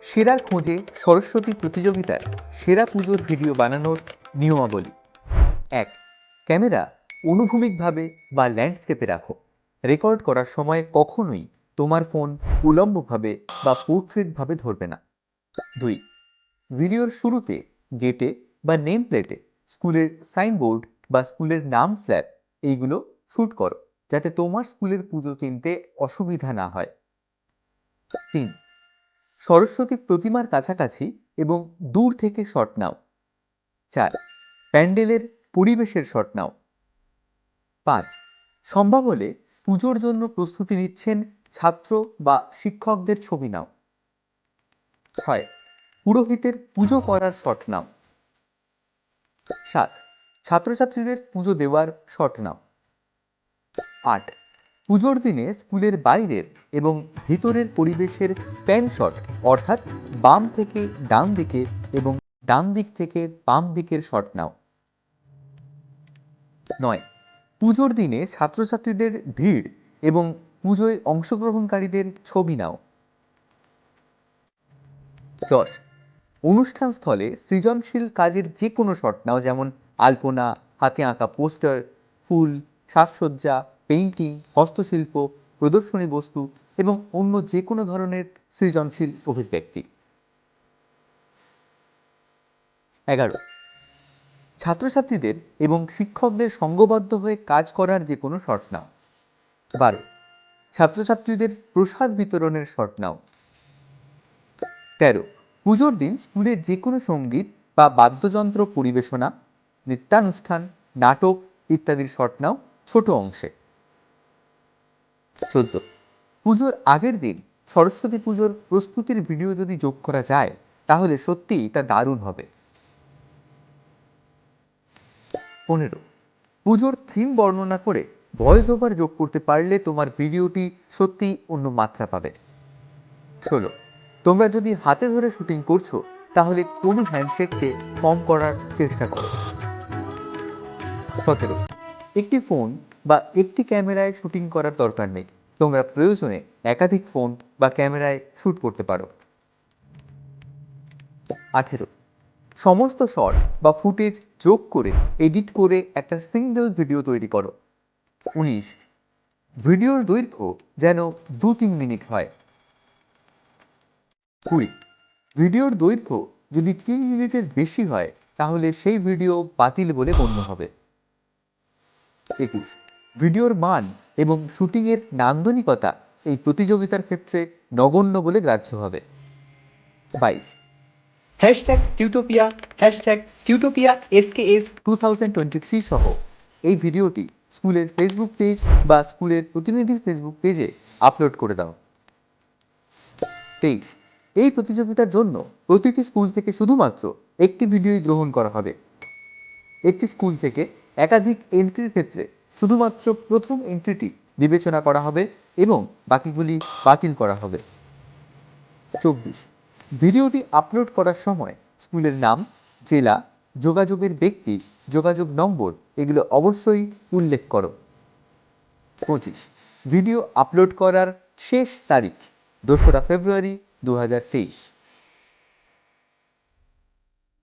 সেরার খোঁজে সরস্বতী প্রতিযোগিতার সেরা পুজোর ভিডিও বানানোর নিয়মাবলী। 1. ক্যামেরা অনুভূমিকভাবে বা ল্যান্ডস্কেপে রাখো। রেকর্ড করার সময় কখনোই তোমার ফোন উলম্বভাবে বা পোর্ট্রেটভাবে ধরবে না। 2. ভিডিওর শুরুতে গেটে বা নেম প্লেটে স্কুলের সাইনবোর্ড বা স্কুলের নাম স্ল্যাব এইগুলো শ্যুট করো, যাতে তোমার স্কুলের পুজো চিনতে অসুবিধা না হয়। 3. সরস্বতী প্রতিমার কাছাকাছি এবং দূর থেকে শট নাও। 4. প্যান্ডেলের পরিবেশের শট নাও। 5. সম্ভব হলে পুজোর জন্য প্রস্তুতি নিচ্ছেন ছাত্র বা শিক্ষকদের ছবি নাও। 6. পুরোহিতের পুজো করার শট নাও। 7. ছাত্রছাত্রীদের পুজো দেওয়ার শট নাও। 8. পুজোর দিনে স্কুলের বাইরের এবং ভিতরের পরিবেশের প্যান শট, অর্থাৎ বাম থেকে ডান দিকে এবং ডান দিক থেকে বাম দিকের শট নাও। 9. পুজোর দিনে ছাত্রছাত্রীদের ভিড় এবং পুজোয় অংশগ্রহণকারীদের ছবি নাও। 10. অনুষ্ঠান স্থলে সৃজনশীল কাজের যে কোনো শট নাও, যেমন আলপনা, হাতে আঁকা পোস্টার, ফুল, সাজসজ্জা, পেইন্টিং, হস্তশিল্প, প্রদর্শনী বস্তু এবং অন্য যে কোনো ধরনের সৃজনশীল অভিব্যক্তি। 11. ছাত্রছাত্রীদের এবং শিক্ষকদের সঙ্গবদ্ধ হয়ে কাজ করার যে কোনো শট নাও। 12. ছাত্রছাত্রীদের প্রসাদ বিতরণের শট নাও। 13. পুজোর দিন স্কুলে যে কোনো সঙ্গীত বা বাদ্যযন্ত্র পরিবেশনা, নৃত্যানুষ্ঠান, নাটক ইত্যাদির শট নাও ছোট অংশে। 14. পুজোর আগের দিন সরস্বতী পুজোর প্রস্তুতির ভিডিও যদি যোগ করা যায়, তাহলে সত্যিই তা দারুণ হবে। 15. পুজোর থিম বর্ণনা করে ভয়েস ওভার যোগ করতে পারলে তোমার ভিডিওটি সত্যিই অন্য মাত্রা পাবে। 16. তোমরা যদি হাতে ধরে শুটিং করছো, তাহলে কোনো হ্যান্ডশেককে কম করার চেষ্টা করো। 17. একটি ফোন বা একটি ক্যামেরায় শুটিং করার দরকার নেই, তোমরা প্রয়োজনে একাধিক ফোন বা ক্যামেরায় শ্যুট করতে পারো। 18. সমস্ত শট বা ফুটেজ যোগ করে এডিট করে একটা সিঙ্গেল ভিডিও তৈরি করো। 19. ভিডিওর দৈর্ঘ্য যেন 2-3 মিনিট হয়। 20. ভিডিওর দৈর্ঘ্য যদি 3 মিনিটের বেশি হয়, তাহলে সেই ভিডিও বাতিল বলে গণ্য হবে। 21. ভিডিওর মান এবং শুটিংয়ের নান্দনিকতা এই প্রতিযোগিতার ক্ষেত্রে নগণ্য বলে গ্রাহ্য হবে। 22. #টিউটোপিয়া, #টিউটোপিয়া SKS 2023 সহ এই ভিডিওটি স্কুলের ফেসবুক পেজ বা স্কুলের প্রতিনিধির ফেসবুক পেজে আপলোড করে দাও। 23. এই প্রতিযোগিতার জন্য প্রতিটি স্কুল থেকে শুধুমাত্র একটি ভিডিওই গ্রহণ করা হবে। একটি স্কুল থেকে একাধিক এন্ট্রির ক্ষেত্রে শুধুমাত্র প্রথম এন্ট্রিটি বিবেচনা করা হবে এবং বাকিগুলি বাতিল করা হবে। 24. ভিডিওটি আপলোড করার সময় স্কুলের নাম, জেলা, যোগাযোগের ব্যক্তি, যোগাযোগ নম্বর এগুলো অবশ্যই উল্লেখ করো। 25. ভিডিও আপলোড করার শেষ তারিখ 2রা ফেব্রুয়ারি 2023।